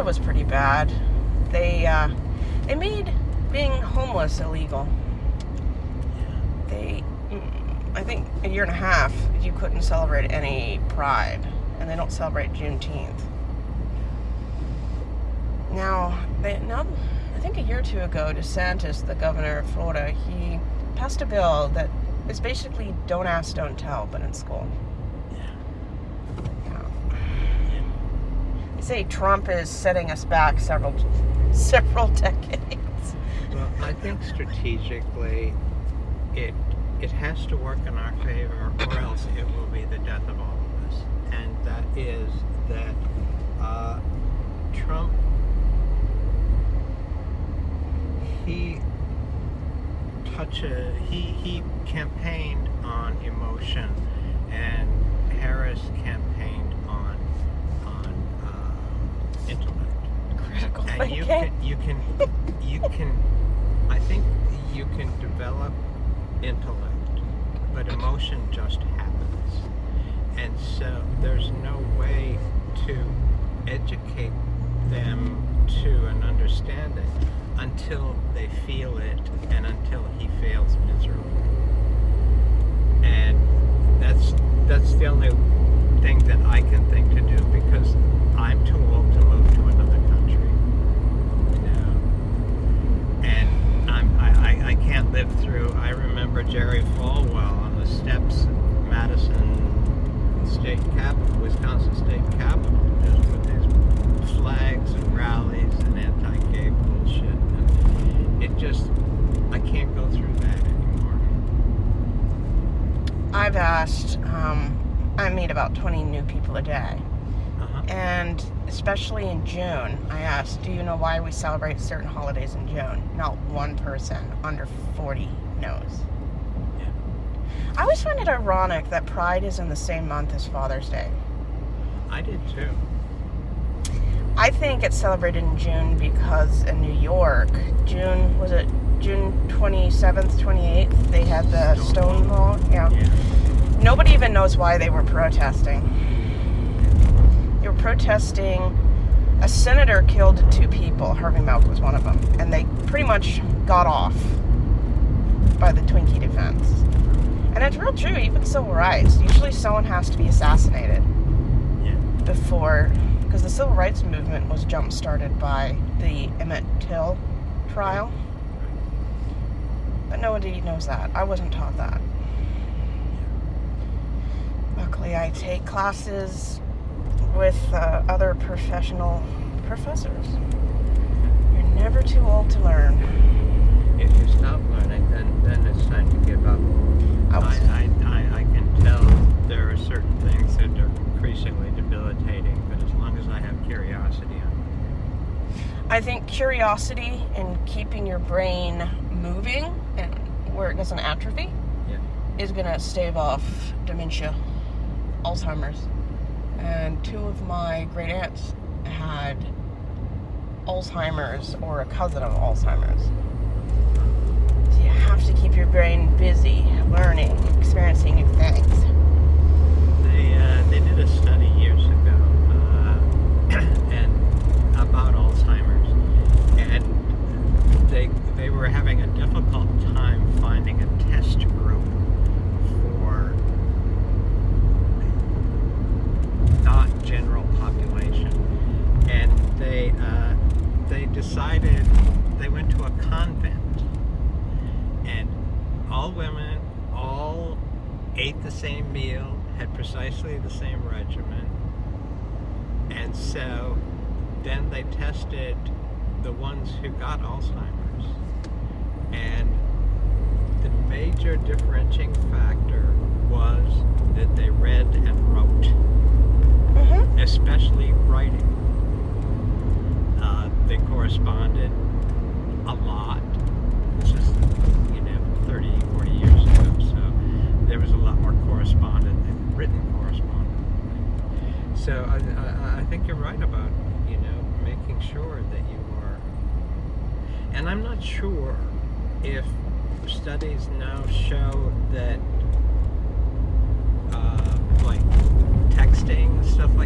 Florida was pretty bad. They made being homeless illegal. I think a year and a half, you couldn't celebrate any Pride, and they don't celebrate Juneteenth. Now, I think a year or two ago, DeSantis, the governor of Florida, he passed a bill that is basically don't ask, don't tell, but in school. Yeah. They say Trump is setting us back several decades. Well, I think strategically, it has to work in our favor, or else it will be the death of all of us. And that is that Trump, he campaigned on emotion, and Harris campaigned on intellect. Critical And thinking. you can I think you can develop intellect, but emotion just happens. And so there's no way to educate them to an understanding until they feel it and until he fails miserably. And that's the only thing that I can think to do, because I'm too old to move to another country. And I can't live through. I remember Jerry Falwell on the steps of Wisconsin State Capitol, just with his flags and rallies and anti-gay bullshit. And it just, I can't go through that anymore. I've asked, I meet about 20 new people a day. And especially in June, I asked, do you know why we celebrate certain holidays in June? Not one person under 40 knows. Yeah. I always find it ironic that Pride is in the same month as Father's Day. I did too. I think it's celebrated in June because in New York, June 27th, 28th, they had the Stonewall. Yeah. Nobody even knows why they were protesting. They were protesting. A senator killed 2 people. Harvey Milk was one of them. And they pretty much got off by the Twinkie defense. And it's real true, even civil rights. Usually someone has to be assassinated before, because the civil rights movement was jump-started by the Emmett Till trial. But nobody knows that. I wasn't taught that. Luckily, I take classes with other professional professors. You're never too old to learn. If you stop learning, then it's time to give up. I can tell there are certain things that are increasingly debilitating, but as long as I have curiosity, I think curiosity and keeping your brain moving and where it doesn't atrophy is going to stave off dementia, Alzheimer's. And 2 of my great aunts had Alzheimer's or a cousin of Alzheimer's. So you have to keep your brain busy, learning, experiencing new things. They did a study years ago and about Alzheimer's, and they were having a difficult time finding a test group for not general population, and they decided, they went to a convent, and all women all ate the same meal, had precisely the same regimen, and so then they tested the ones who got Alzheimer's, and the major differentiating factor was that they read and wrote. Especially writing. They corresponded a lot. This is, 30, 40 years ago, so there was a lot more correspondence than written correspondence. So I think you're right about, making sure that you are. And I'm not sure if studies now show that, like texting and stuff like